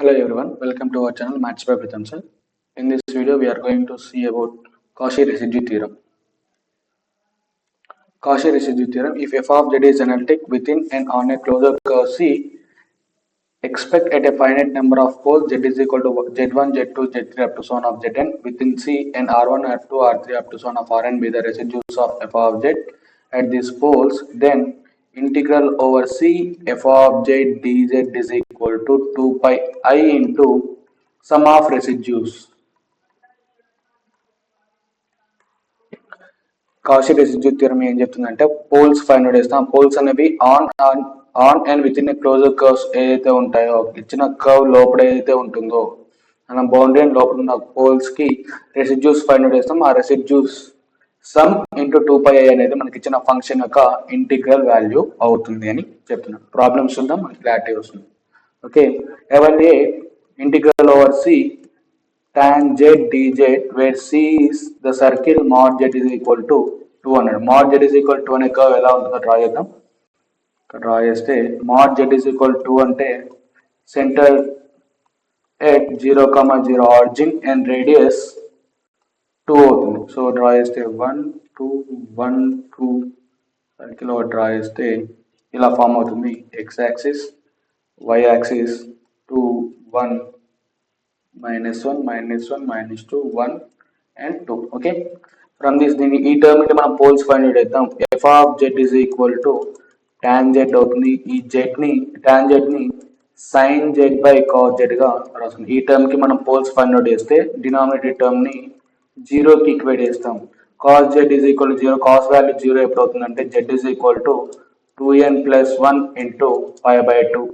Hello everyone, welcome to our channel Maths by Pritham sir. In this video, we are going to see about Cauchy residue theorem. Cauchy residue theorem: if f of z is analytic within and on a closed curve C, expect at a finite number of poles z is equal to z1, z2, z3 up to so on of zn within C and r1, r2, r3 up to so on of rn be the residues of f of z at these poles. Then integral over C f of z dz is equal to 2 pi I into sum of residues. Cauchy residue theorem ఏం చెప్తుందంటే poles find out చేస్తాం. Poles అనేవి on and with in closed curves ఏదైతే ఉంటాయో, ఇచ్చిన curve లోపల ఏదైతే ఉంటుందో, మనం బౌండరీ అండ్ లోపల ఉన్న పోల్స్ కి రెసిడ్యూస్ ఫైండ్ అవుట్ చేస్తాం. ఆ రెసిడ్యూస్ సమ్ ఇంటూ 2 పై అనేది మనకి ఇచ్చిన ఫంక్షన్ యొక్క ఇంటిగ్రల్ వాల్యూ అవుతుంది అని చెప్తున్నాం. ప్రాబ్లమ్స్ చూద్దాం, మనకి క్లారిటీ వస్తుంది. ఓకే, ఎవరి integral over c tan z dz where c is the circle mod z is equal to 200. mod z is equal to అనే కర్వ్ ఎలా ఉంటుందో డ్రా చేద్దాం. డ్రా చేస్తే mod z is equal to అంటే centre at 0,0 origin and radius 2 అవుతుంది. So draw చేస్తే 1 2 1 2 circle draw చేస్తే ఇలా ఫామ్ అవుతుంది. x axis, y axis 2 1 -1 -1 -2 1 and 2. Okay, from this దీని ఈ టర్మ్ ని మనం పోల్స్ ఫైండ్ అవుట్ చేద్దాం. f of z is equal to tan z అవుతుంది. ఈ z ని tan z ని sin z by cos z గా రాస్తుంది. ఈ టర్మ్ కి మనం పోల్స్ ఫైండ్ అవుట్ చేస్తే డినామినేటర్ టర్మ్ ని 0 కి ఈక్వేట్ చేస్తాం. cos z is equal to 0, cos value 0 ఎప్పుడు అవుతుందంటే z is equal to 2n plus 1 into pi by 2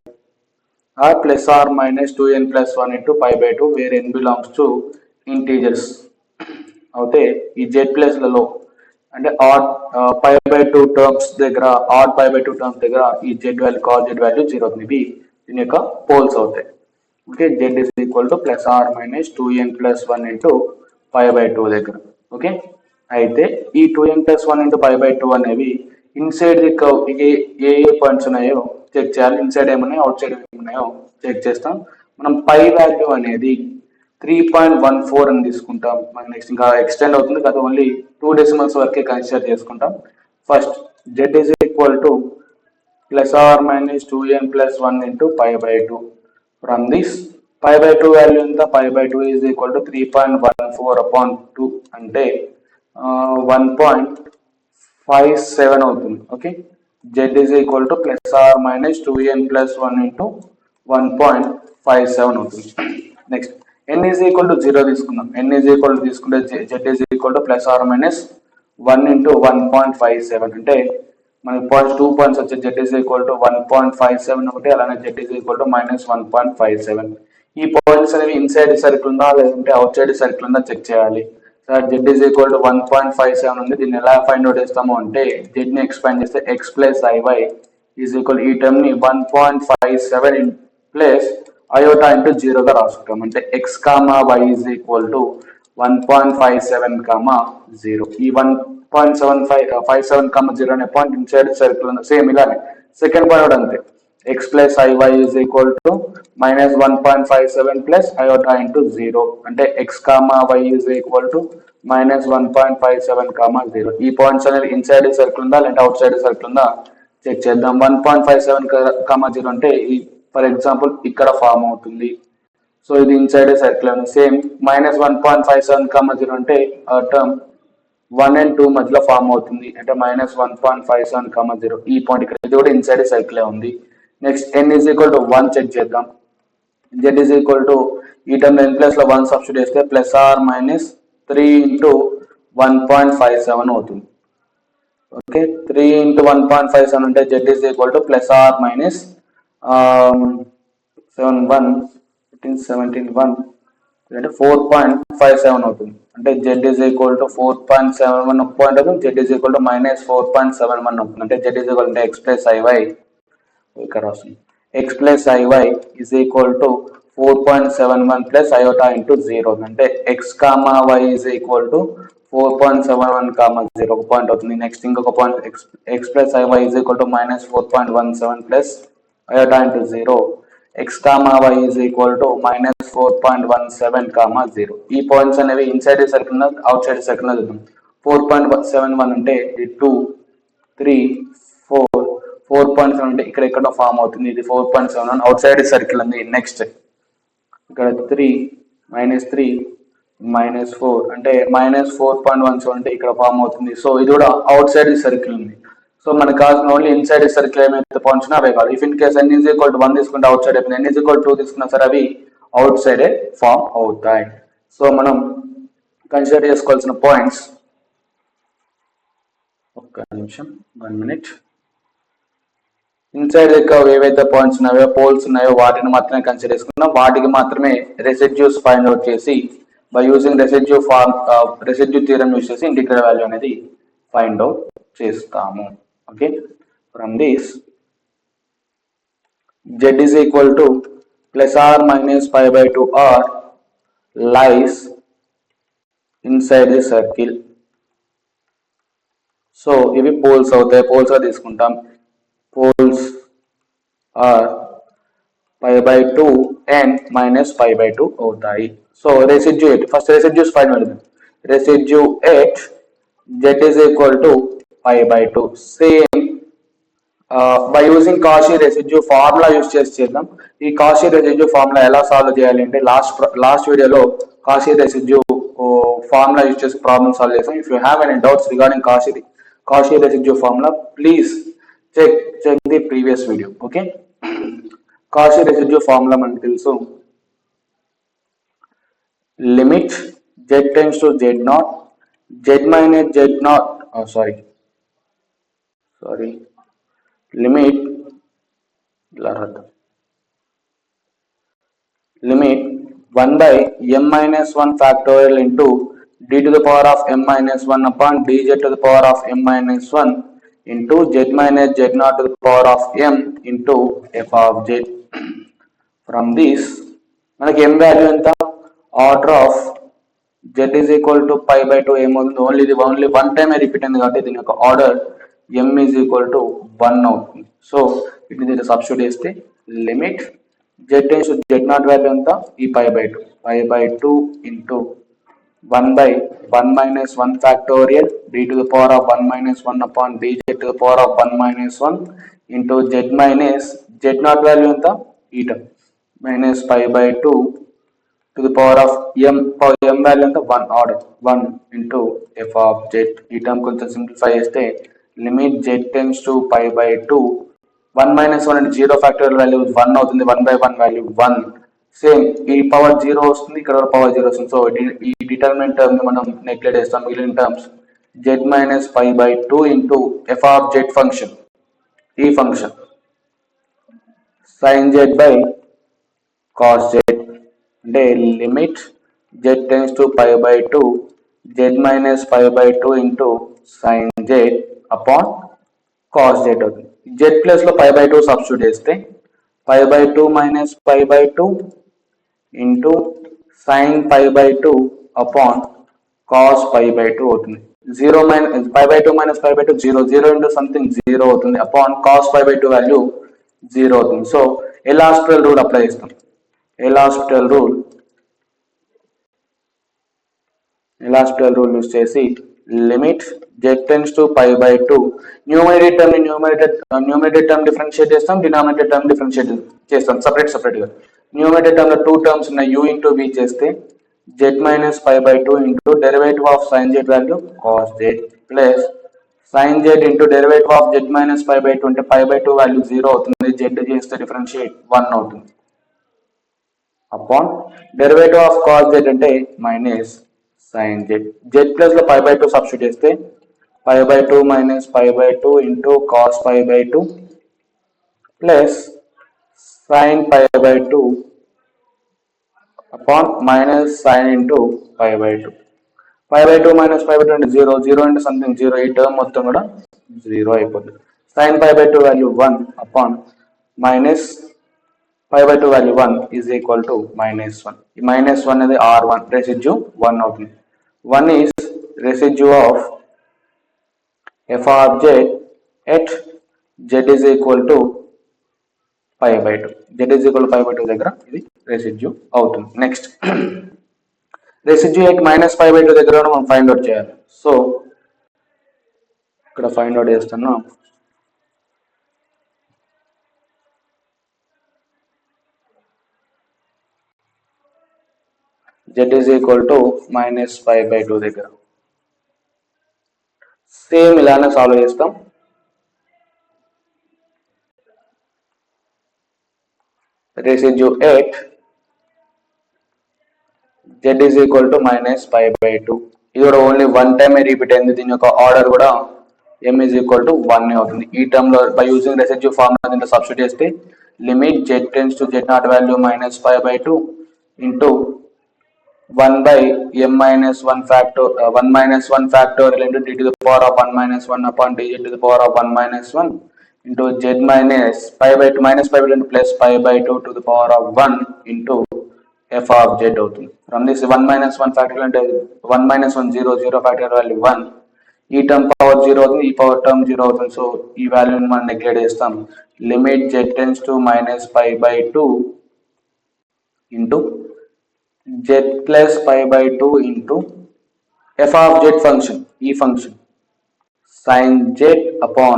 or plus or minus 2n plus 1 into pi by 2 where n belongs to integers. అయితే ఈ z plus లలో అంటే add pi by 2 terms దగ్గర, add pi by 2 terms దగ్గర ఈ z value cos z value 0 అవుతుంది. ఇవి దీని యొక్క పోల్స్ అవుతాయి. Okay, z is equal to plus or minus 2n plus 1 into pi by 2 దగ్గర. ఓకే, అయితే ఈ 2n plus 1 into pi by 2 అనేవి inside the curve A points ఉన్నాయో చెక్ చేయాలి. ఇన్సైడ్ ఏమున్నాయో అవుట్ సైడ్ ఏమున్నాయో చెక్ చేస్తాం. మనం పై వాల్యూ అనేది 3.14 అని తీసుకుంటాం. మన నెక్స్ట్ ఇంకా ఎక్స్టెండ్ అవుతుంది కదా, ఓన్లీ 2 డెసిమల్స్ వరకే కన్సిడర్ చేసుకుంటాం. First z is equal to plus or minus 2n plus 1 into pi by 2. From this pi by 2 value ఎంత, pi by 2 is equal to 3.14 upon 2 అంటే 1.57 అవుతుంది. Okay, z is equal to plus or minus 2n plus 1 into 1.57 అవుతుంది. Next n is equal to 0 తీసుకుందాం. n is equal to తీసుకుంటే z is equal to plus or minus 1 into 1.57 అంటే మనకి points 2 points వచ్చే z is equal to 1.57 ఒకటి, అలానే z is equal to minus 1.57. ఈ points అనేవి ఇన్సైడ్ సర్కిల్ ఉందా లేదంటే అవుట్ సైడ్ సర్కిల్ ఉందా చెక్ చేయాలి. Sir z is equal to 1.57 ఉంది. దీన్ని ఎలా ఫైండ్ అవుట్ చేస్తాము అంటే z ని ఎక్స్పాండ్ చేస్తే x plus iy is equal ఈ టర్మ్ ని 1.57 ప్లస్ iota into 0 గా రాసుకుంటాం. అంటే x comma y is equal to 1.57 comma 0. ఈ 1.57 కామా 0 అనే పాయింట్ ఇన్సైడ్ సర్కిల్ ఉంది. సేమ్ ఇలానే సెకండ్ పాయింట్ కూడా అంతే, x plus iy is equal to minus 1.57 plus iota into 0 అంటే x comma y is equal to minus 1.57 comma 0. ఈ points అనేది inside circle ఉందా లేదంటే అవుట్ సైడ్ సర్కిల్ ఉందా చెక్ చేద్దాం. 1.57 కామా 0 అంటే ఫర్ ఎగ్జాంపుల్ ఇక్కడ ఫామ్ అవుతుంది. సో ఇది ఇన్సైడ్ సర్కిల్ ఉంది. సేమ్ మైనస్ 1.57 కామా 0 అంటే టర్మ్ 1 and 2 మధ్యలో ఫామ్ అవుతుంది. అంటే మైనస్ 1.57 కామా 0 ఈ పాయింట్ ఇక్కడ, ఇది కూడా ఇన్సైడ్ సర్కిల్ ఉంది. Next n is equal to 1 check చేద్దాం. z is equal to ఈ టర్మ్ n ప్లస్ లో 1 సబ్స్టిట్యూట్ చేస్తే ప్లస్ ఆర్ మైనస్ 3 into 1.57 అవుతుంది. ఓకే, 3 into 1.57 అంటే z is equal to plus or minus 4.57 అవుతుంది. అంటే z is equal to 4.71 ఒక point అవుతుంది, z is equal to minus 4.71 అవుతుంది. అంటే z is equal to x plus iy ఇక్కడ వస్తుంది. x plus iy is equal to 4.71 plus iota into 0 అంటే x comma y is equal to 4.71 comma 0 ఒక point అవుతుంది. Next ఇంకొక point x plus iy is equal to minus 4.17 plus iota into 0. x comma y is equal to minus 4.17 comma 0. ఈ points అనేవి inside circle out side circle చూద్దాం. 4.71 అంటే 2 3 4 4.7 అంటే ఇక్కడ ఎక్కడ ఫామ్ అవుతుంది. ఇది 4.7 అవుట్ సైడ్ సర్కిల్ ఉంది. నెక్స్ట్ ఇక్కడ 3 -3 -4 అంటే -4.17 అంటే ఇక్కడ ఫామ్ అవుతుంది. సో ఇది కూడా అవుట్ సైడ్ సర్కిల్ ఉంది. సో మనకు కావాల్సిన ఓన్లీ ఇన్సైడ్ సర్కిల్ ఏమైతే పాయింట్స్ అవే కాదు. If in case n is equal to 1 తీసుకుంటే అవుట్ సైడ్ అయిపోయింది. n ఈజ్ ఈక్వల్ టు 2 తీసుకున్నా సరే అవి అవుట్ సైడే ఫామ్ అవుతాయి. సో మనం కన్సిడర్ చేసుకోవాల్సిన పాయింట్స్, ఒక్క నిమిషం 1 minute, ఇన్సైడ్ కర్వ్ ఏవైతే పాయింట్స్ ఉన్నాయో పోల్స్ ఉన్నాయో వాటిని మాత్రమే కన్సిడర్ చేసుకున్నాం. వాటికి మాత్రమే రెసిడ్యూస్ ఫైండ్ అవుట్ చేసి by using residue theorem use చేసి ఇంటిగ్రల్ వాల్యూ అనేది ఫైండ్ అవుట్ చేస్తాము. Okay, from this z is equal to plus or minus pi by 2 r lies inside the circle. So ఇవి poles అవుతాయి. Poles గా తీసుకుంటాం. Poles are pi by 2 and minus pi by 2 అవుతాయి. So residue at, first residues find out. Residue at z is equal to pi by 2. Same by using Cauchy residue formula use చేసి చేద్దాం. ఈ Cauchy residue formula ఎలా solve చేయాలి అంటే last వీడియోలో Cauchy residue formula use చేసి problem solve చేసాం. If you have any doubts regarding Cauchy residue formula please check the previous video. Okay, Cauchy residue formula మనకు తెలుసు. Limit z tends to z0 z minus z0 limit limit 1 by m minus 1 factorial into d to the power of m minus 1 upon dz to the power of m minus 1 into z minus z0 to the power of m into f of z. From this మనకి m value ఎంత, order of z is equal to pi by 2 ఏమవుతుంది, only one టైమే repeat అయింది కాబట్టి దీని యొక్క order m is equal to 1 అవుతుంది. So ఇది దీన్ని సబ్స్టిట్యూట్ చేస్తే limit z tends to z0 value ఎంత, ఈ pi by 2 into 1 by 1 minus 1 factorial d to the power of 1 minus 1 upon dz to the power of 1 minus 1 into z minus z0 value ఎంత, ఈ term minus pi by 2 to the power of m value ఎంత 1, order 1 into f of z. ఈ term కొంచెం simplify చేస్తే limit z tends to pi by 2 1 minus 1 అంటే 0 factorial value 1 అవుతుంది. 1 by 1 value 1. Same ఈ power 0 వస్తుంది, ఇక్కడ పవర్ 0 వస్తుంది. సో ఈ డిటర్మినెంట్ టర్మ్ ని మనం నెగ్లెక్ట్ చేస్తాం. మిగిలిన terms z minus pi by 2 into f of z function, ఈ function sin z by cos z అంటే limit z tends to pi by 2 z minus pi by 2 into sin z upon cos z అవుతుంది. z plus లో pi by 2 substitute చేస్తే pi by 2 minus pi by 2 into sin pi by 2 upon cos pi by 2 అవుతుంది. 0 minus pi by 2 minus pi by 2 0 into something 0 అవుతుంది. upon cos pi by 2 value 0 అవుతుంది. So L hospital rule apply చేస్తాం. L hospital rule use చేసి limit z tends to pi by 2 numerator term differentiate చేస్తాం, denominator term differentiate చేస్తాం separate గా. Numerator term లో 2 terms ఉన్నాయి, u into v చేస్తే z minus pi by 2 into derivative of sin z value cos z plus sin z into derivative of z minus pi by 2 అంటే pi by 2 value 0 అవుతుంది. z చేస్తే differentiate 1 అవుతుంది. Upon derivative of cos z అంటే minus sin z. z plus లో pi by 2 substitute చేస్తే pi by 2 minus pi by 2 into cos pi by 2 plus sin pi by 2 upon minus sin into pi by 2. pi by 2 minus pi by 2 అంటే 0 into something 0. ఈ term మొత్తం కూడా 0 అయిపోతుంది. sin pi by 2 value 1 upon minus pi by 2 value 1 is equal to minus 1. ఈ minus 1 అనేది r1 residue 1 అవుతుంది. 1 is residue of f of z at z is equal to π/2. Z is equal to π/2 దగ్గర ఇది residue అవుతుంది. Next residue at minus π/2 దగ్గర మనం find out చేయాలి. So ఇక్కడ ఫైండ్ అవుట్ చేస్తున్నాం. Z is equal to minus π/2 దగ్గర సేమ్ ఇలానే సాల్వ్ చేస్తాం. Residue at Z is equal to minus π/2. ఇది కూడా ఓన్లీ వన్ టైమే రిపీట్ అయింది. దీని యొక్క ఆర్డర్ కూడా m is equal to 1 అవుతుంది. ఈ టర్మ్ లో బై యూజింగ్ రెసిడ్యూ ఫార్ములా దీంట్లో సబ్స్టిట్యూట్ చేస్తే limit z tends to z0 value minus π/2 into 1 by m minus 1 factor 1 minus 1 factorial into d to the power of 1 minus 1 upon dz to the power of 1 minus 1 into z minus π/2 minus π/2 into plus π/2 to the power of 1 into f of z అవుతుంది. From this 1 minus 1 factorial అంటే 1 minus 1 0 0 factorial value 1, ఈ term power 0 అవుతుంది, ఈ power term 0 అవుతుంది. So ఈ వాల్యూని మనం neglect చేస్తాం. Limit z tends to minus π/2 into z plus π/2 into f of z function, ఈ function sin z upon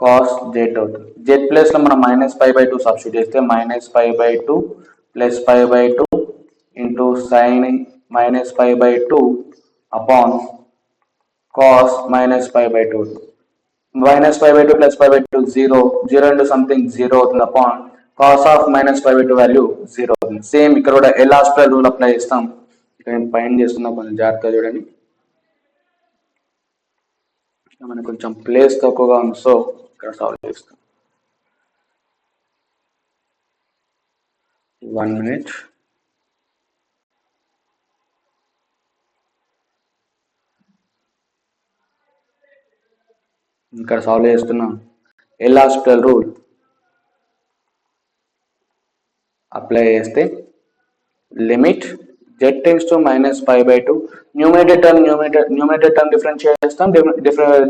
cos z అవుతుంది. z ప్లస్ లో మనం మైనస్ π/2 సబ్స్టిట్యూట్ చేస్తే minus π/2 plus π/2 into sin minus π/2 upon cos minus π/2. Minus π/2 plus π/2 0 0 into something 0 అవుతుంది upon cos of minus π/2 value 0 అవుతుంది. Same ఇక్కడ కూడా L hospital rule apply చేస్తాం. ఇక్కడ నేను పైన చేస్తున్నా, కొంచెం జాగ్రత్తగా చూడండి. మనకు కొంచెం ప్లేస్ తక్కువగా ఉంది, సో ఇక్కడ సాల్వ్ చేస్తాం. 1 minute. ఇక్కడ సాల్వ్ చేస్తున్నాం. ఎల్ హాస్పిటల్ రూల్ అప్లై చేస్తే limit z tends to minus π/2, numerator term differentiate చేస్తాం,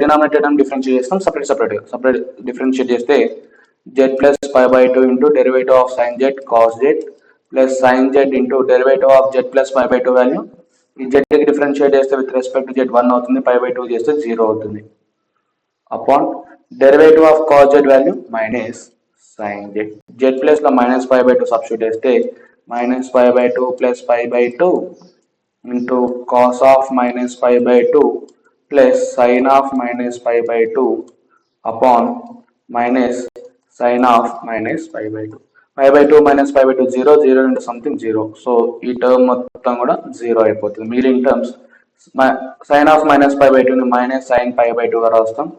డినామినేటర్ టర్మ్ డిఫరెన్షియేట్ చేస్తాం, సపరేట్ డిఫరెన్షియేట్ చేస్తే z plus π/2 into derivative of sin z cos z plus sin z into derivative of z plus π/2 value. ఈ z కి differentiate చేస్తే with respect to z 1 అవుతుంది, π/2 చేస్తే 0 అవుతుంది. Upon derivative of cos z value minus sin z. z plus లో minus π/2 substitute చేస్తే minus π/2 plus π/2 into cos of minus π/2 plus sin of minus π/2 upon minus sin of minus π/2. π/2 minus π/2 0 0 into something 0. So ఈ term మొత్తం కూడా 0 అయిపోతుంది. మిగిలిన terms sin of minus π/2 ని minus sin π/2 గా రాస్తాం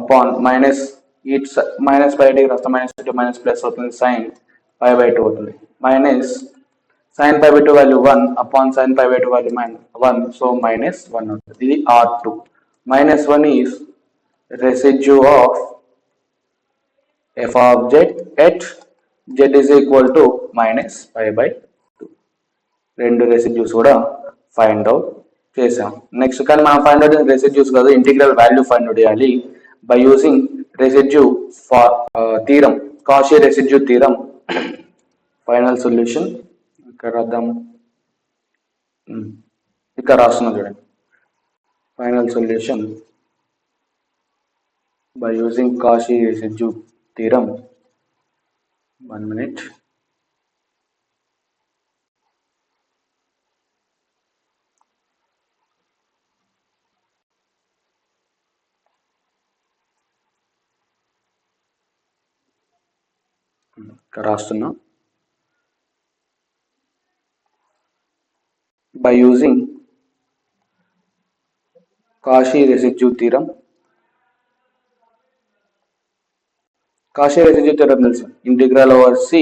అపాన్ మైనస్ ఈ మైనస్ π/2 రాస్తాం, మైనస్ ఇంటూ మైనస్ ప్లస్ అవుతుంది, sin π/2 అవుతుంది. Minus sin π/2 value 1 upon sin π/2 value 1, so minus 1 అవుతుంది. ఇది R2. Minus 1 is residue of f of z at z is equal to minus π/2. రెండు residues కూడా find out చేసాం. Next కానీ మనం find out చేసిన రెసిడ్యూస్ కాదు, ఇంటిగ్రల్ వాల్యూ ఫైండ్ అవుట్ చేయాలి by using residue for theorem, Cauchy residue theorem. Final solution ఇక్కడ రాద్దాం, ఇక్కడ రాస్తున్నా చూడండి. Final solution by using Cauchy residue theorem. 1 minute. ఇక్కడ రాస్తున్నా. by using Cauchy residue theorem. Cauchy residue theorem తెలుసు, integral over c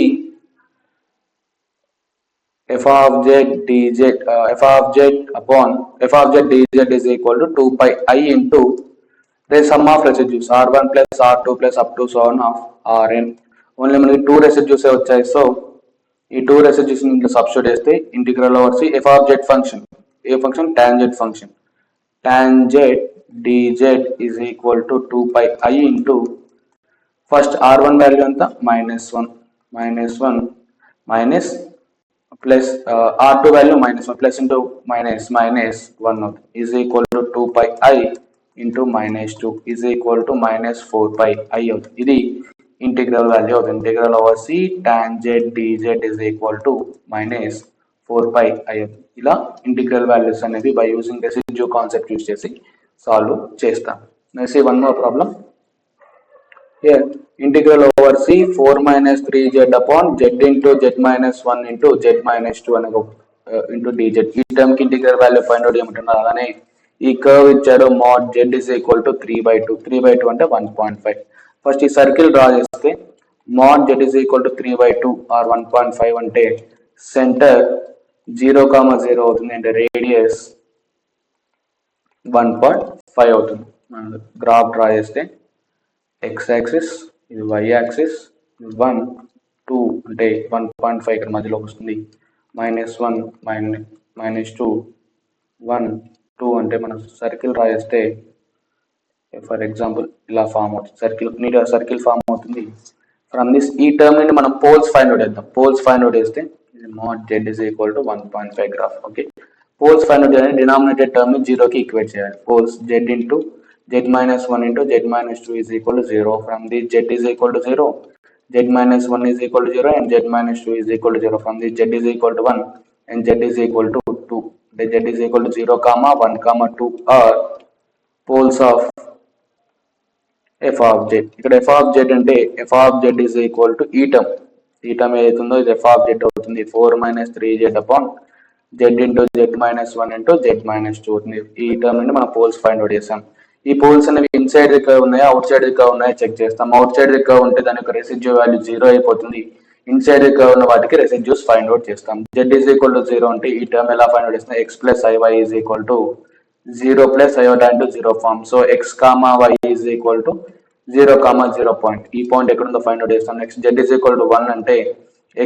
f of z dz f of z upon f of z dz is equal to 2 pi I into the sum of residues r1 plus r2 plus up to so on of rn. Only మనకి 2 residues వచ్చాయి, so ఈ 2 residues ఇంట్లో substitute చేస్తే integral over c f of z function, ఏ function tan z function, tan z dz is equal to 2 pi I into first r1 value ఎంత -1 minus plus r2 value -1 plus into -1 అవుతుంది is equal to 2πi into -2 is equal to -4πi అవుతుంది. ఇది integral value అవుతుంది. Integral over c tan z dz is equal to -4πi అవుతుంది. ఇలా integral values అనేది by using residue concept use చేసి solve చేస్తాం. Next one more problem. Here, integral over c 4 minus 3z upon z into z minus 1 into z minus 2 అనగా into dz. ఈ term కి integral value find out చేయమంటున్నారు. అలానే ఈ curve ఇచ్చాడు mod z is equal to 3/2. 3/2 అంటే 1.5. First ఈ circle draw చేస్తే mod z is equal to 3/2 or 1.5 అంటే సెంటర్ 0,0 అవుతుంది అంటే రేడియస్ 1.5 అవుతుంది. గ్రాఫ్ డ్రా చేస్తే x యాక్సిస్ ఇది y యాక్సిస్ 1 2 అంటే 1.5 ఇక్కడ మధ్యలోకి వస్తుంది -1 -2 1 2 అంటే మనం సర్కిల్ రాయేస్తే ఫర్ ఎగ్జాంపుల్ ఇలా ఫామ్ అవుతుంది. సర్కిల్ ఫామ్ అవుతుంది. ఫ్రమ్ దిస్ ఈ టర్మ్ నుండి మనం పోల్స్ ఫైండ్ అవుట్ చేద్దాం. పోల్స్ ఫైండ్ అవుట్ చేస్తే mod z is equal to 1.5 graph. Okay, poles find out చేయాలి. డినామినేటెడ్ టర్మ్ ని 0 కి ఈక్వేట్ చేయాలి. Poles z into z minus 1 into z minus 2 is equal to 0. From this z is equal to 0, z minus 1 is equal to 0 and z minus 2 is equal to 0. From this z is equal to 1 and z is equal to 2. The z is equal to 0, 1, 2 are poles of f of z. ఇక్కడ f of z అంటే f of z is equal to ఈ term ఏదైతుందో ఇది f of z అవుతుంది. 4 minus 3z upon z into z minus 1 into z minus 2 అవుతుంది. ఈ term నుండి మనం పోల్స్ ఫైండ్ అవుట్ చేసాం. ఈ పోల్స్ అనేవి ఇన్సైడ్ ది కర్వ్ ఉన్నాయా అవుట్ సైడ్ ది కర్వ్ ఉన్నాయా చెక్ చేస్తాం. అవుట్ సైడ్ ది కర్వ్ ఉంటే దాని యొక్క రెసిడ్యూ వాల్యూ 0 అయిపోతుంది. ఇన్సైడ్ ది కర్వ్ ఉన్న వాటికి రెసిడ్యూస్ ఫైండ్ అవుట్ చేస్తాం. z is equal to 0 అంటే ఈ టర్మ్ ఎలా ఫైండ్ అవుట్ చేస్తాం? x plus iy is equal to 0 plus iota into 0 form. So x, y is equal to 0, 0 point. ఈ point ఎక్కడ ఉందో ఫైండ్ అవుట్ చేస్తాం. Next z is equal to 1 అంటే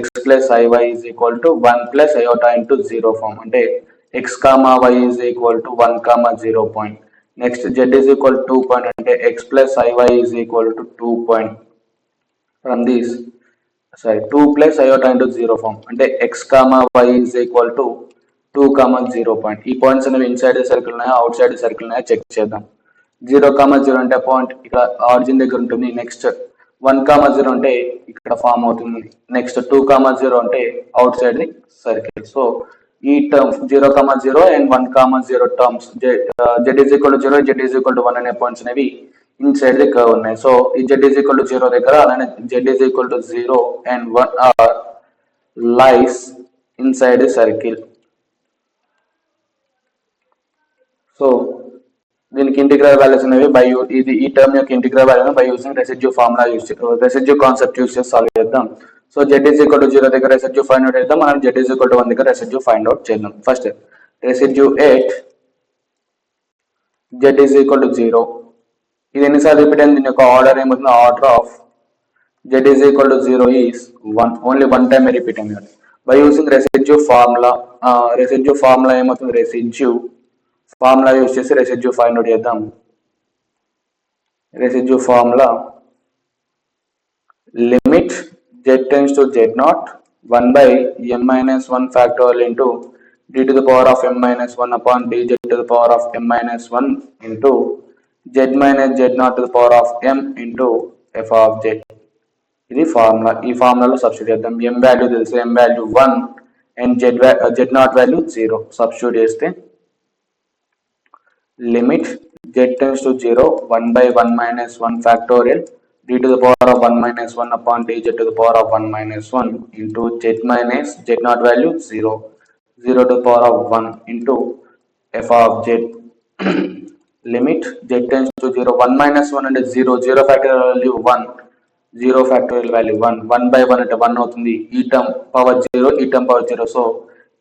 x plus iy is equal to 1 plus iota into 0 form. అంటే x, y is equal to 1, 0 point. Next z is equal to 2 point అంటే x plus iy is equal to 2 point. From this 2 plus iota into 0 form అంటే x, y is equal to 2, 0 point. ఈ points అనేవి inside the circle ఉన్నాయా outside the circle ఉన్నాయా check చేద్దాం. 0, 0 అంటే point ఇక్కడ origin దగ్గర ఉంటుంది. నెక్స్ట్ 1, 0 అంటే ఇక్కడ ఫామ్ అవుతుంది. నెక్స్ట్ 2, 0 అంటే outside the circle. So ఈ term 0, 0 and 1, 0 terms z is equal to 0, z is equal to 1 అనే పాయింట్స్ అనేవి ఇన్సైడ్ ది కర్వ్ ఉన్నాయి. సో ఈ z is equal to 0 దగ్గర అలానే z is equal to 0 and 1 are lies inside the circle. So దీనికి integral values అనేవి ఈ term యొక్క integral value by using residue formula residue concept use చేసి solve చేద్దాం. So z is equal to 0 దగ్గర residue find out చేద్దాం. మనం z is equal to 1 దగ్గర రెసిడ్యూ ఫైండ్ అవుట్ చేద్దాం. First residue 8 z is equal to 0. ఇది ఎన్నిసార్లు repeat అయింది? దీని యొక్క ఆర్డర్ ఏమవుతుంది? Order of z is equal to 0 is 1. Only one time repeat అయింది. బై యూజింగ్ రెసిడ్యూ ఫార్ములా ఏమవుతుంది? రెసిడ్యూ ఫార్ములా యూజ్ చేసి రెసిడ్యూ ఫైండ్ అవుట్ చేద్దాం. Residue formula limit z tends to z0 1 by m minus 1 factorial into d to the power of m minus 1 upon dz to the power of m minus 1 into z minus z0 to the power of m into f of z. ఇది formula. ఈ ఫార్ములాలో substitute చేద్దాం. m value తెలుసు, m value 1 and z0 value 0. Substitute చేస్తే limit z tends to 0 1 by 1 minus 1 factorial d to the power of 1 minus 1 upon dz to the power of 1 minus 1 into z minus z0 value 0 to the power of 1 into f of z. limit z tends to 0 1 minus 1 అంటే 0 factorial value 1 0 factorial value 1 1 by 1 అంటే 1 అవుతుంది. ఈ term power 0 ఈ term power 0. So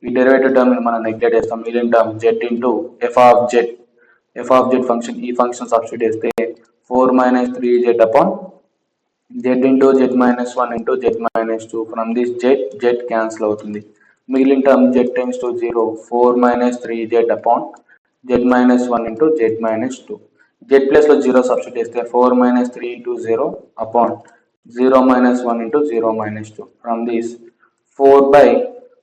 ఈ derivative term ని మనం neglect చేస్తాం. మిగిలిన term z into f of z function. ఈ ఫంక్షన్ సబ్స్టిట్యూట్ చేస్తే 4 minus 3z upon z into z minus 1 into z minus 2. From this z cancel అవుతుంది. మిగిలిన term z tends to 0 4 minus 3z upon z minus 1 into z minus 2. z plus లో 0 substitute చేస్తే 4 minus 3 into 0 upon 0 minus 1 into 0 minus 2. From this 4 by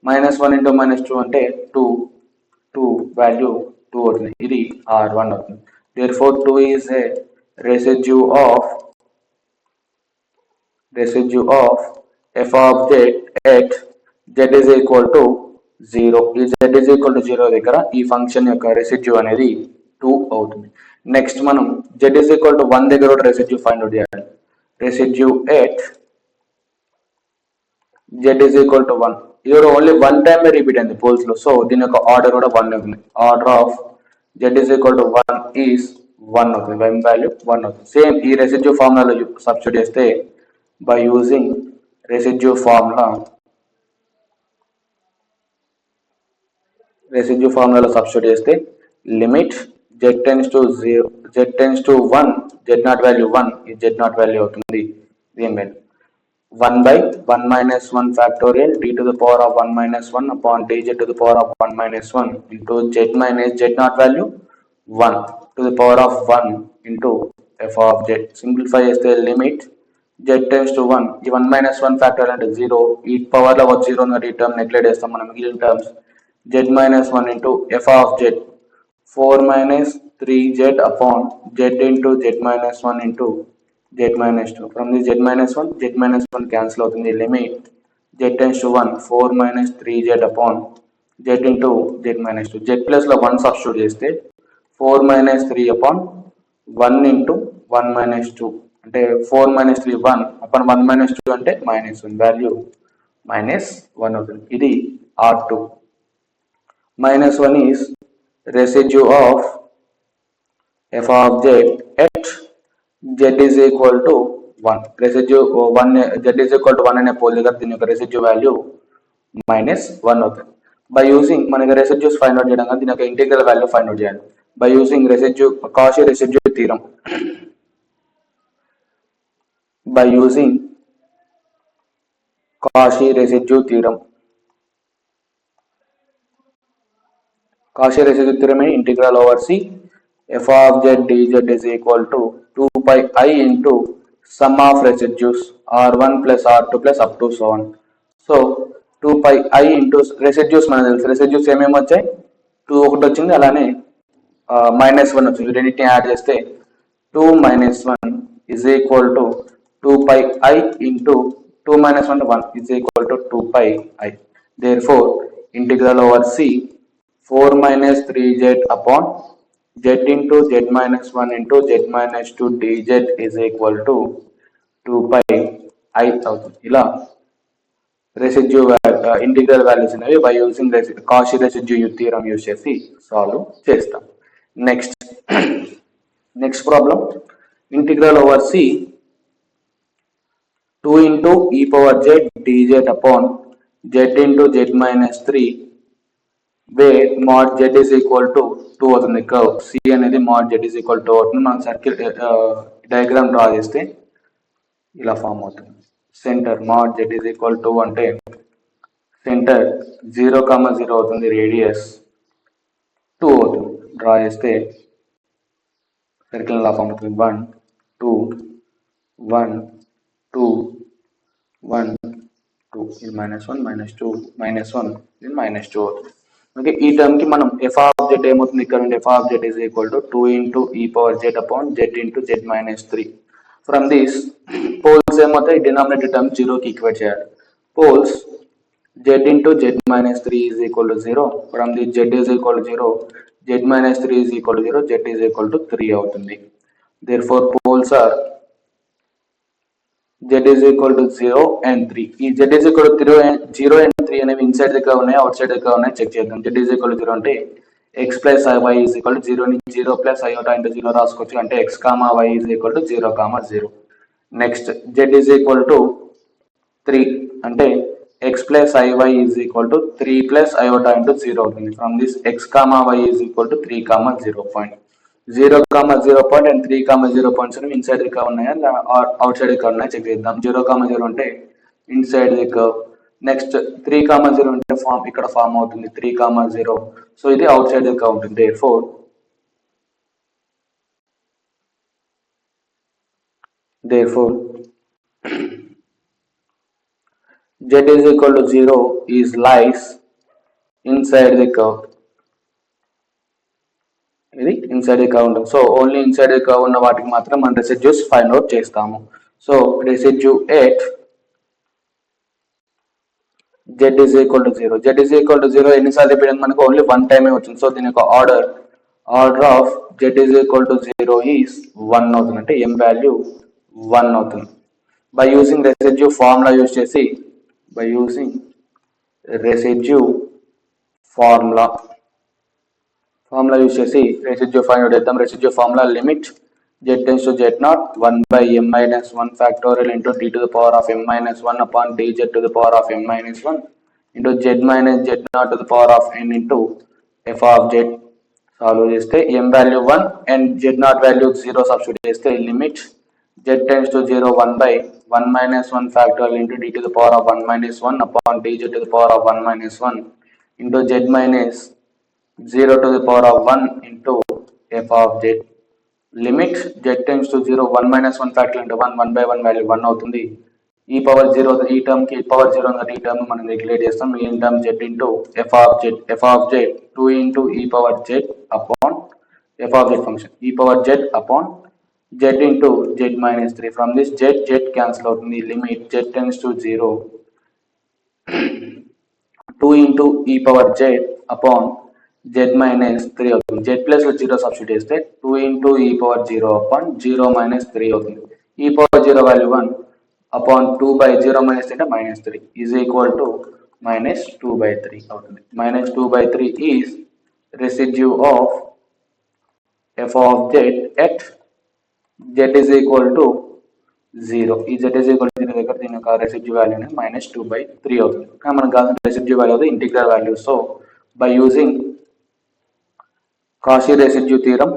minus 1 into minus 2 అంటే 2 value 2 అవుతుంది. ఇది R1 అవుతుంది. Therefore 2 is a residue of f of z at z is equal to 0. ఈ z is equal to 0 దగ్గర ఈ function యొక్క residue అనేది 2 అవుతుంది. నెక్స్ట్ మనం z is equal to 1 దగ్గర కూడా రెసిడ్యూ ఫైండ్ అవుట్ చేయాలి. Residue at z is equal to 1. ఇది ఓన్లీ వన్ టైమ్ రిపీట్ అయింది పోల్స్ లో, సో దీని యొక్క ఆర్డర్ కూడా 1 అవుతుంది. Order of z is equal to 1 is 1 అవుతుంది. y వాల్యూ 1 అవుతుంది. సేమ్ ఈ రెసిడ్యూ ఫార్ములాలో సబ్స్టిట్యూట్ చేస్తే బై యూజింగ్ రెసిడ్యూ ఫార్ములాలో సబ్స్టిట్యూట్ చేస్తే limit z tends to 1, z not value 1, ఈ z నాట్ వాల్యూ అవుతుంది. దీని value 1 by 1 minus 1 factorial d to the power of 1 minus 1 upon dz to the power of 1 minus 1 into z minus z naught value 1 to the power of 1 into f of z. Simplify చేస్తే limit z tends to 1, ఈ 1 minus 1 factorial అంటే 0, ఈ power లో 0 ఈ term neglect చేస్తాం. మనం మిగిలిన terms z minus 1 into f of z 4 minus 3z upon z into z minus 1 into z minus 2. From this z minus 1 cancel అవుతుంది. Limit z tends to 1, 4 minus 3z upon z into z minus 2. z plus లో 1 substitute చేస్తే 4 minus 3 upon 1 into 1 minus 2 అంటే 4 minus 3 1 upon 1 minus 2 అంటే minus 1, value minus 1 అవుతుంది. ఇది R2. minus 1 is residue of f of z at z is equal to 1. Residue 1 z is equal to 1 అనే pole దగ్గర దీని యొక్క రెసిడ్యూ వాల్యూ -1 అవుతుంది. By using మనకి రెసిడ్యూస్ ఫైండ్ అవుట్ చేయడం, దీని యొక్క ఇంటిగ్రల్ వాల్యూ ఫైండ్ అవుట్ చేయాలి. By using Cauchy residue theorem. By using Cauchy residue theorem integral over c f of z dz is equal to 2 pi I into sum of residues r1 plus r2 plus up to so on. So 2 pi I into residues మనకు తెలుసు. Residues ఏమేమి వచ్చాయి? 2 ఒకటి వచ్చింది, అలానే -1 వచ్చింది. రెండింటిని add చేస్తే 2 minus 1 is equal to 2 pi I into 2 minus 1 1 is equal to 2 pi I. Therefore integral over c 4 minus 3z upon z into z minus 1 into z minus 2 dz is equal to 2 pi I అవుతుంది. ఇలా residue integral values అనేవి by using Cauchy residue theorem use చేసి solve చేస్తాం. Next problem, integral over c 2 into e power z dz upon z into z minus 3 where mod z is equal to 2 అవుతుంది. Curve c అనేది mod z is equal to అవుతుంది. మనం circle diagram draw చేస్తే ఇలా form అవుతుంది. Centre mod z is equal to అంటే centre 0, 0 అవుతుంది, radius 2 అవుతుంది. డ్రా చేస్తే సర్కిల్ ఇలా ఫామ్ అవుతుంది. 1 2 1 2 1 2, ఇది -1 -2 -1, ఇది -2 అవుతుంది. ఓకే, ఈ టర్మ్ కి మనం f of z ఏమవుతుంది? ఇక్కడ నుండి f of z is equal to 2 into e power z upon z into z minus 3. From this poles ఏమవుతాయి? డినామినేటర్ టర్మ్ 0 కి ఈక్వేట్ చేయాలి. Poles z into z minus 3 is equal to 0. From the z is equal to 0, z minus 3 is equal to 0, z is equal to 3 అవుతుంది. Therefore poles are z is equal to 0 and 3. ఈ z is equal to 0 and 3 అనేవి inside దగ్గర ఉన్నాయి, out side దగ్గర ఉన్నాయి, check చేద్దాం. z is equal to 0 అంటే x plus y is equal to 0 ని 0 plus iota into 0 రాసుకోవచ్చు. అంటే x, y is equal to 0, 0. Next z is equal to 3 అంటే x plus iy is equal to 3 plus iota into 0 అవుతుంది. From this x, y is equal to 3, 0 point. 0, 0 point and 3, 0 points అనేవి inside the curve ఉన్నాయా outside the curve ఉన్నాయా check చేద్దాం. 0, 0 అంటే inside the curve. Next 3, 0 అంటే ఇక్కడ form అవుతుంది 3, 0. So ఇది అవుట్ సైడ్ ది కర్వ్ ఉంటుంది. therefore z is equal to 0 is lies inside the curve. ఇది ఇన్సైడ్ ది కర్వ్ ఉంటుంది. So only inside the curve ఉన్న వాటికి మాత్రం మనం రెసిడ్యూస్ ఫైండ్ అవుట్ చేస్తాము. So residue at z is equal to 0. z is equal to 0 ఎన్నిసార్లు repeat మనకు only one టైమే వచ్చింది. సో దీని యొక్క order of z is equal to 0 is 1 అవుతుంది. అంటే m వాల్యూ 1 అవుతుంది. By using residue formula use చేసి ఫార్ములా యూజ్ చేసి రెసిడ్యూ ఫైండ్ అవుట్ చేద్దాం. Residue formula limit z tends to z0 1 by m minus 1 factorial into d to the power of m minus 1 upon dz to the power of m minus 1 into z minus z0 to the power of n into f of z. Solve చేస్తే m value 1 and z0 value 0 substitute చేస్తే limit z tends to 0 1 by 1 minus 1 factorial into d to the power of 1 minus 1 upon dz to the power of 1 minus 1 into z minus 0 to the power of 1 into f of z. Limit z tends to 0 1 minus 1 factorial into 1 by 1 value 1 అవుతుంది. ఈ power 0 ఈ term కి power 0 ఉంది. ఈ term మనం neglect చేస్తాం. ఈ term z into f of z 2 into e power z upon f of z function e power z upon z into z minus 3. From this z cancel అవుతుంది. Limit z tends to 0 2 into e power z upon z minus 3 అవుతుంది. z plus 0 substitute చేస్తే 2 into e power 0 upon 0 minus 3 అవుతుంది. e power 0 value 1 upon 2 by 0 minus 3 minus 3 is equal to minus 2 by 3 అవుతుంది. minus 2 by 3 is residue of f of z at z is equal to 0. ఈ z is equal to 0 దగ్గర దీని యొక్క residue value minus 2 by 3 అవుతుంది. కానీ మనకు కావాల్సిన residue value అవుతుంది integral value. So by using Cauchy residue theorem,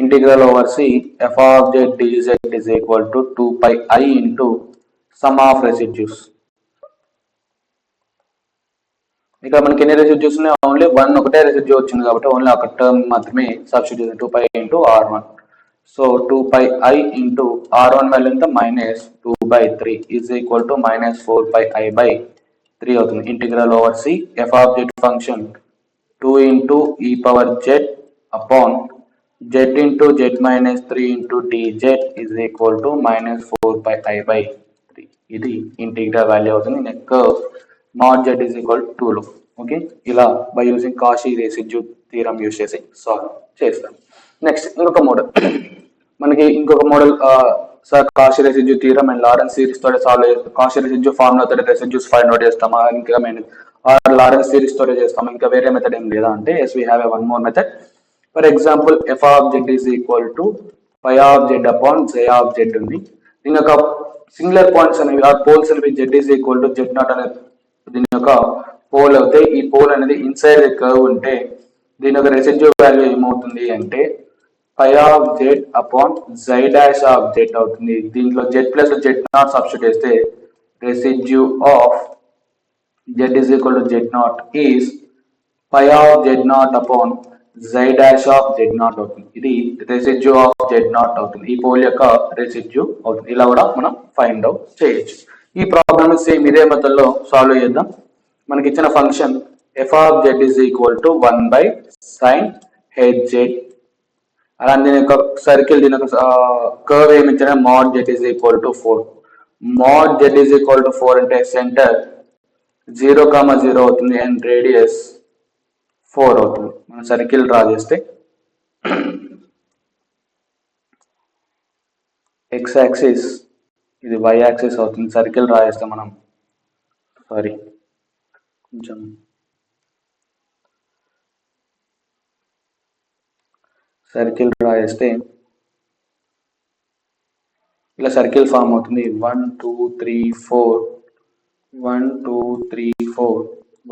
integral over c f of z dz is equal to 2 pi I into sum of residues. ఇక్కడ మనకి ఎన్ని రెసిడ్యూస్ ఉన్నాయి? Only one ఒకటే రెసిడ్యూ వచ్చింది కాబట్టి ఓన్లీ ఒక term మాత్రమే substitute 2 pi into r1. So 2 pi I into r1 value ఎంత minus 2 by 3 is equal to minus 4 pi I by 3 అవుతుంది. Integral over c f of z function 2 into e power z upon z into z minus 3 into dz is equal to minus 4 pi I by 3. ఇది integral value అవుతుంది. Next mod z is equal to 2 లో okay. ఇలా by using Cauchy residue theorem use చేసి solve చేస్తాం. Next ఇంకొక model మనకి ఇంకొక model sir Cauchy residue theorem and Lawrence series తోటి సాల్వ్ చేస్తాం. Cauchy రెసిడ్యూ ఫార్ములా తోటి రెసిడ్యూస్ ఫైండ్ అవుట్ చేస్తామా ఇంకా లారెన్స్ సిరీస్ తోటి చేస్తాం ఇంకా వేరే మెథడ్ ఏం లేదా అంటే yes we have a one more method. For example f of z is equal to phi of z upon z of z ఉంది. దీని యొక్క సింగులర్ పాయింట్స్ అనేవి ఆ పోల్స్ అనేవి z is equal to z not అనే దీని యొక్క pole అవుతాయి. ఈ పోల్ అనేది ఇన్సైడ్ ది కర్వ్ ఉంటే దీని యొక్క రెసిడ్యూ వాల్యూ ఏమవుతుంది అంటే phi of z upon z dash of z అవుతుంది. దీంట్లో z plus z not substitute చేస్తే residue of z is equal to z not is phi of z నాట్ upon z dash of z not అవుతుంది. ఇది residue of z not అవుతుంది. ఈ pole యొక్క residue అవుతుంది. ఇలా కూడా మనం ఫైండ్ అవుట్ చేయొచ్చు. ఈ ప్రాబ్లమ్ సేమ్ ఇదే మెథడ్ లో సాల్వ్ చేద్దాం. మనకి ఇచ్చిన function f of z is equal to 1 by sin hz. అలా దీని యొక్క సర్కిల్ దీని యొక్క కర్వ్ ఏమి ఇచ్చిన mod z is equal to 4. mod z is equal to 4 అంటే సెంటర్ 0,0 అవుతుంది అండ్ రేడియస్ 4 అవుతుంది. మనం సర్కిల్ డ్రా చేస్తే x యాక్సిస్ ఇది y యాక్సిస్ అవుతుంది. సర్కిల్ డ్రా చేస్తే మనం కొంచెం సర్కిల్ డ్రా చేస్తే ఇలా సర్కిల్ ఫామ్ అవుతుంది. 1 2 3 4 1 2 3 4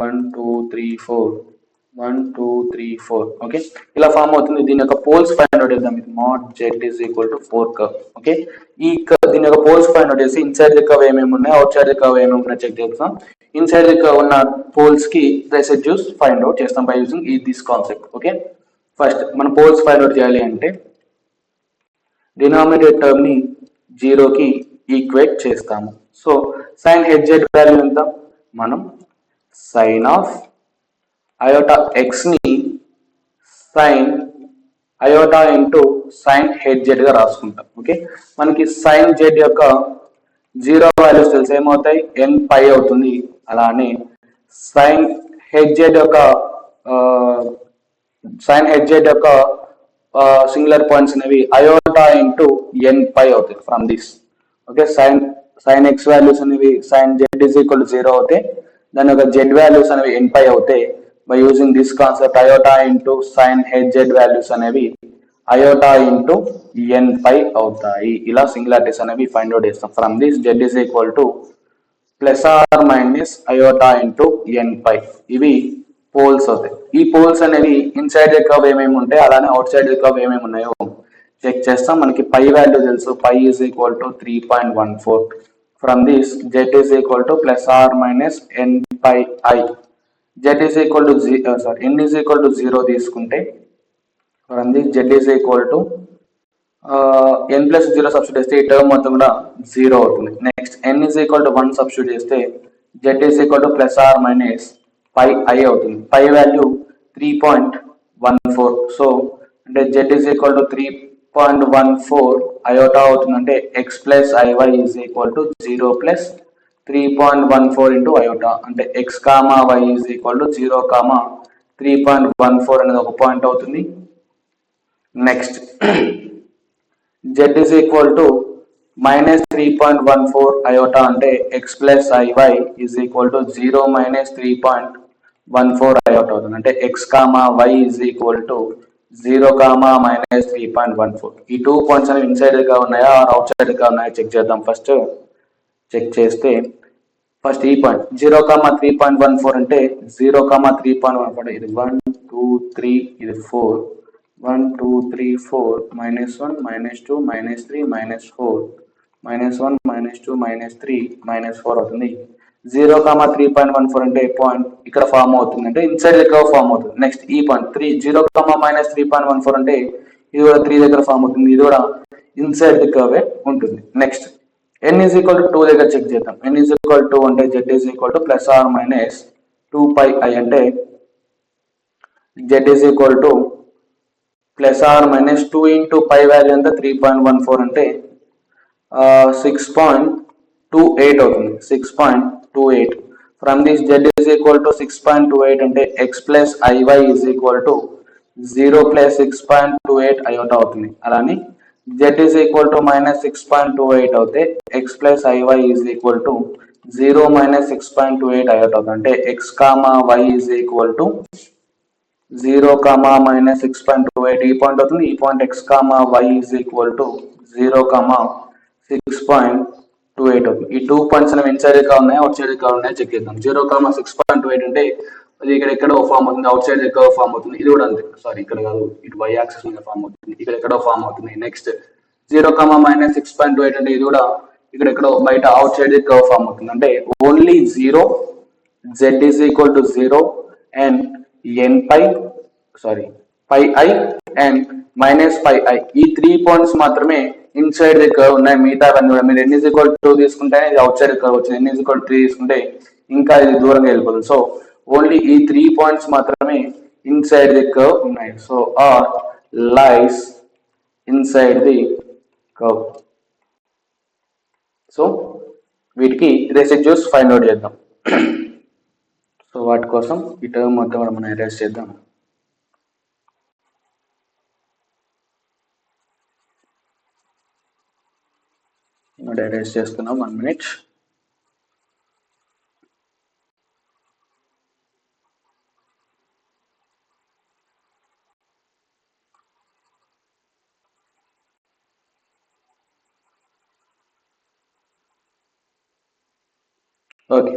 1 2 3 4 1 2 3 4 ఓకే. ఇలా ఫామ్ అవుతుంది. దీని యొక్క పోల్స్ ఫైండ్ అవుట్ చేద్దాం. mod z is equal to 4 curve okay. ఈ దీని యొక్క పోల్స్ ఫైండ్ అవుట్ చేసి ఇన్సైడ్ ది కర్వ్ ఏమేమి ఉన్నాయి అవుట్ సైడ్ ది కర్వ్ ఏమేమి ఉన్నాయి చెక్ చేస్తాం. ఇన్సైడ్ ది కర్వ్ ఉన్న పోల్స్ కి రెసిడ్యూస్ ఫైండ్ అవుట్ చేస్తాం by using this concept okay. First మన పోల్స్ ఫైండ్ అవుట్ చేయాలి అంటే డినామినేటర్ టర్మ్ ని జీరోకి ఈక్వేట్ చేస్తాము. సో సైన్ హెచ్జెడ్ వాల్యూ ఎంత, మనం సైన్ ఆఫ్ అయోటా ఎక్స్ ని sine iota into sine H Z గా రాసుకుంటాం. ఓకే, మనకి సైన్ జెడ్ యొక్క జీరో వాల్యూస్ తెలిసి ఏమవుతాయి, ఎన్ పై అవుతుంది. అలానే సైన్ హెచ్జెడ్ యొక్క సింగులర్ పాయింట్స్ అనేవి అయోటా ఇంటూ ఎన్ పై అవుతాయి from this. Okay, sine X values అనేవి sine Z is equal to zero అవుతాయి, దాని యొక్క జెడ్ వాల్యూస్ అనేవి ఎన్ పై అవుతాయి. By using this concept iota into sine Hz values అనేవి iota into N pi అవుతాయి. ఇలా సింగులారిటీస్ అనేవి ఫైండ్ అవుట్ చేస్తాం. From this Z is equal to plus or minus iota into N pi. ఇవి poles అవుతాయి. ఈ poles అనేవి inside the curve ఏమేమి ఉంటాయి, అలానే అవుట్ సైడ్ ద కర్వ్ ఏమేమి ఉన్నాయో చెక్ చేస్తాం. మనకి పై వాల్యూ తెలుసు, pi is equal to 3.14. From this Z is equal to plus or minus N pi I. Z is equal to N is equal to 0 తీసుకుంటే from this Z is equal to N plus 0 substitute చేస్తే ఈ term మొత్తం కూడా 0 అవుతుంది. Next N is equal to 1 substitute చేస్తే Z is equal to plus or minus pi I అవుతుంది. Pi value 3.14. So అంటే Z is equal to 3.14 iota అవుతుంది. అంటే X plus IY is equal to 0 plus 3.14 into iota. అంటే X comma Y is equal to 0 comma 3.14 అనేది ఒక point అవుతుంది. Next Z is equal to minus 3.14 iota అంటే X plus IY is equal to 0 minus 3.14 iota అవుతుంది. అంటే X comma Y is equal to 0 comma minus 3.14. ఈ 2 points అనేవి inside గా ఉన్నాయా అవుట్ సైడ్ గా ఉన్నాయా చెక్ చేద్దాం. ఫస్ట్ చెక్ చేస్తే ఫస్ట్ ఈ పాయింట్ 0 కామా 3.14 అంటే 0 కామా 3.14 ఇది 1 2 3 ఇది 4 1 2 3 4 -1 -2 -3 -4 -1 -2 -3 -4 అవుతుంది. 0 కామా 3.14 అంటే పాయింట్ ఇక్కడ ఫామ్ అవుతుంది, అంటే ఇన్సైడ్ ద కర్వ్ ఫామ్ అవుతుంది. నెక్స్ట్ ఈ పాయింట్ 0 కామా -3.14 అంటే ఇది కూడా 3 దగ్గర ఫామ్ అవుతుంది, ఇది కూడా ఇన్సైడ్ ద కర్వ్ ఉంటుంది. Next n is equal to 2 దగ్గర చెక్ చేద్దాం. n ఈజ్ ఈక్వల్ టు అంటే z is equal to plus or minus 2 pi i అంటే z is equal to plus or minus 2 into pi value ఎంత 3.14 అంటే 6.28 అవుతుంది. 6.28. From this z is equal to 6.28 అంటే x plus IY is equal to 0 plus 6.28 iota అవుతుంది. అలానే z is equal to minus 6.28 అవుతే x plus IY is equal to 0 minus 6.28 iota అవుతుంది. అంటే x comma y is equal to 0 comma minus 6.28 ఈ point అవుతుంది. ఈ point x comma y is equal to 0 comma 6.28 అవుతుంది. ఈ 2 పాయింట్స్ అనేవి inside గా ఉన్నాయా అవుట్ సైడ్ గా ఉన్నాయా చెక్ చేద్దాం. 0 కామా 6.28 అంటే అది ఇక్కడ ఎక్కడో ఫామ్ అవుతుంది, అవుట్ సైడ్ ఎక్కడో ఫామ్ అవుతుంది. ఇది కూడా అంతే, సారీ ఇక్కడ కాదు, ఇటు y యాక్సిస్ మీద ఫామ్ అవుతుంది, ఇక్కడ ఎక్కడో ఫామ్ అవుతుంది. నెక్స్ట్ 0 కామా మైనస్ 6.28 అంటే ఇది కూడా ఇక్కడ ఎక్కడో బయట అవుట్ సైడ్ కర్వ్ ఫామ్ అవుతుంది. అంటే only 0 z is equal to 0 and n pi pi i and minus pi i ఈ 3 పాయింట్స్ మాత్రమే ఇన్సైడ్ ది కర్వ్ ఉన్నాయి. మిగతా కూడా మీరు n ఈజ్ ఈక్వల్ టు 2 తీసుకుంటే ఇది అవుట్ సైడ్ కర్వ్ వచ్చింది, n ఈజ్ ఈక్వల్ టు 3 తీసుకుంటే ఇంకా ఇది దూరంగా వెళ్ళిపోతుంది. సో ఓన్లీ ఈ 3 పాయింట్స్ మాత్రమే ఇన్సైడ్ ది కర్వ్ ఉన్నాయి. So R lies inside the curve. So వీటికి రెసిడ్యూస్ ఫైండ్ అవుట్ చేద్దాం. సో వాటి కోసం ఈ టర్మ్ మొత్తం కూడా మనం ఎరేజ్ చేద్దాం. ఎరేజ్ చేస్తున్నాం. 1 minute. Okay,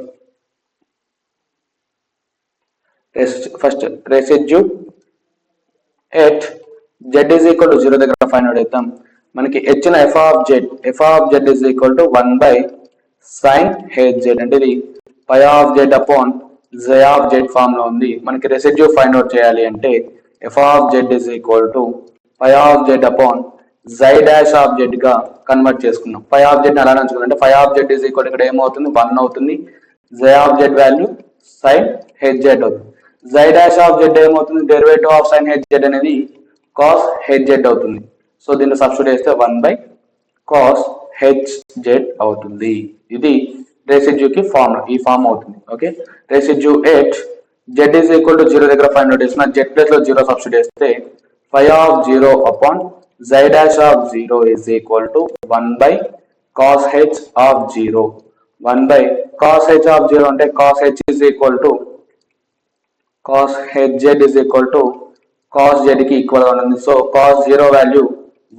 first residue at z is equal to 0 దగ్గర ఫైండ్ అవుట్ చేద్దాం. మనకి ఇచ్చిన f of z is equal to 1 by sine H Z అంటే ఇది pi of z upon z of z form లో ఉంది. మనకి రెసిడ్యూ ఫైండ్ అవుట్ చేయాలి అంటే f of z is equal to pi of z upon Z dash of Z గా convert చేసుకున్నాం. Phi of Z అలా ఉంచుకున్నాం అంటే phi of z is equal ఇక్కడ ఏమవుతుంది 1 అవుతుంది. Psi of z value sine H z అవుతుంది. జై డాష్ ఆఫ్ జెడ్ ఏమవుతుంది derivative of sine H z అనేది కాస్ హెచ్ జెడ్ అవుతుంది. సో దీన్ని సబ్స్టిట్యూట్ చేస్తే 1/cos హెచ్ జెడ్ అవుతుంది. ఇది రెసిడ్యూ కి ఈ ఫార్మ్ అవుతుంది. Okay, residue at Z is equal to 0 దగ్గర ఫైండ్ అవుట్ చేసిన జెడ్ ప్లస్ లో 0 సబ్స్టిట్యూట్ చేస్తే phi of 0 upon xi dash of 0 is equal to 1 by cos h of 0. 1 by cos h of 0 అంటే cos h is equal to cos hz is equal to cos z కి equal గా ఉంటుంది. So cos 0 value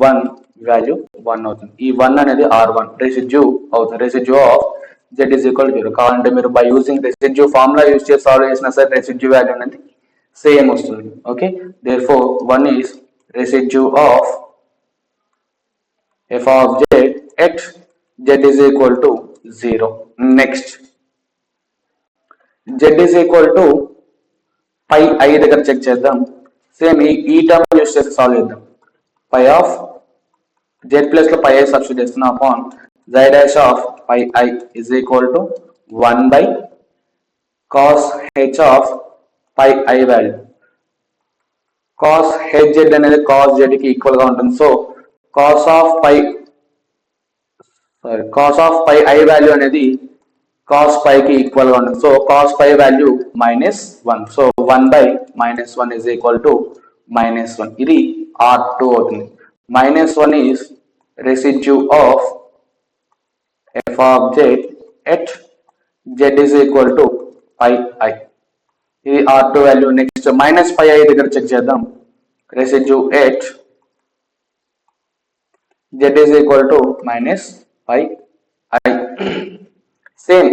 1 value 1 అవుతుంది. ఈ 1 అనేది r1 residue అవుతుంది. Residue of z is equal to 0 కావాలంటే మీరు by using residue formula use చేసి సాల్వ్ చేసినా సరే రెసిడ్యూ వాల్యూ అనేది సేమ్ వస్తుంది. Okay, therefore 1 is residue of f of z at z is equal to 0. Next, z is equal to pi I దగ్గర check చేద్దాం. Same ఈ term use చేసి solve చేద్దాం. pi of z ప్లస్ లో pi I substitute చేస్తున్నా upon z dash of pi I is equal to 1 by cos h of pi I value. cos hz అనేది cos z కి equal గా ఉంటుంది. So cos of pi I value అనేది cos pi కి equal గా ఉంటుంది. So cos pi value -1. So 1 by -1 is equal to -1. ఇది R2 అవుతుంది. -1 is residue of f of z at z is equal to pi I. ఇది R2 value. Next minus pi i దగ్గర check చేద్దాం. Residue at z is equal to -pi I. Same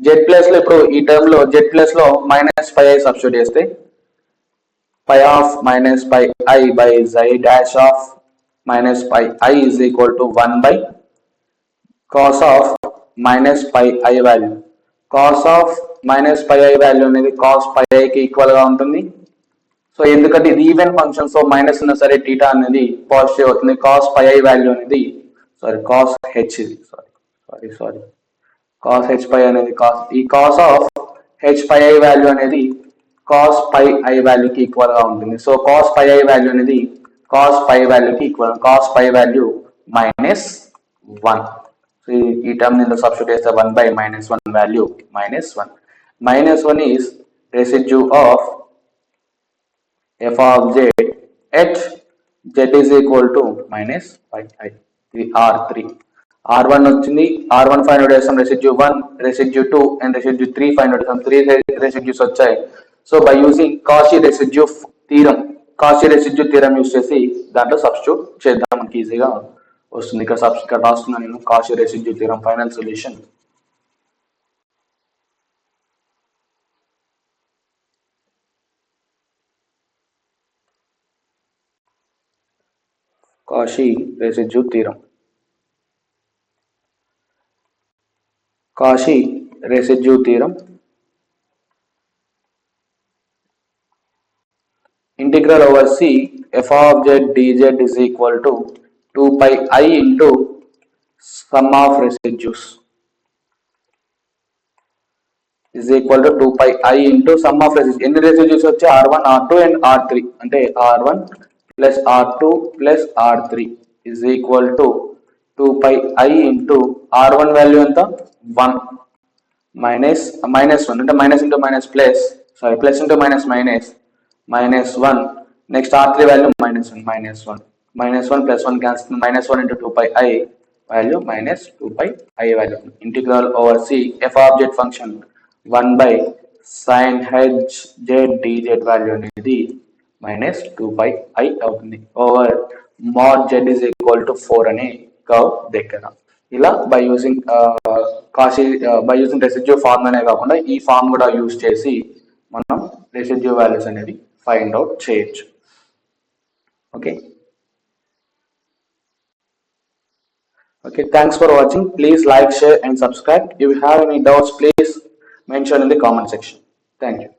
z plus లో ఇప్పుడు ఈ term లో z plus లో -pi I substitute చేస్తే pi of -pi I by xi dash of -pi I is equal to 1 by cos of -pi I value. cos of -pi I value అనేది cos pi I కి equal గా ఉంటుంది. So ఎందుకంటే ఇది even function, so minus ఉన్న సరే theta అనేది positive అవుతుంది. cos pi I వాల్యూ అనేది cos h cos h pi అనేది ఈ cos of h pi I value అనేది cos pi I వాల్యూ కి ఈక్వల్ గా ఉంటుంది. So cos pi I value అనేది cos pi వాల్యూ కి equal. cos pi value -1. So ఈ టర్మ్ దీంట్లో సబ్స్టిట్యూట్ చేస్తే 1 by -1 value -1. -1 is residue of f of z at z is equal to -pi I. ఇది R3. R1 వచ్చింది. R1 find out చేస్తాం. Residue 1, residue 2 and residue 3 find out చేస్తాం. 3 residues వచ్చాయి. So by using Cauchy residue theorem use చేసి దాంట్లో substitute చేద్దాం. మనకి ఈజీగా వస్తుంది. ఇక్కడ రాస్తున్నాను నేను Cauchy residue theorem final solution. Cauchy residue theorem. Cauchy residue theorem. Integral over C f of z dz is equal to 2 pi I into sum of residues is equal to 2 pi I into sum of residues. ఎన్ని residues వచ్చి R1, R2 and R3 అంటే R1 plus R2 plus R3 is equal to 2 pi I into R1 value ఎంత 1 minus 1 అంటే minus into minus plus plus into minus -1. Next R3 value -1 plus 1 cancel -1 into 2 pi I value -2 pi I value. Integral over C f of z function 1 by sin h z dz value అనేది -2 pi I అవుతుంది over mod z is equal to 4 అనే curve దగ్గర. ఇలా by using residue form అనే కాకుండా ఈ form కూడా use చేసి మనం రెసిడ్యూ వాల్యూస్ అనేది ఫైండ్ అవుట్ చేయొచ్చు. Okay, thanks for watching. Please like, share and subscribe. If you have any doubts, please mention in the comment section. Thank you.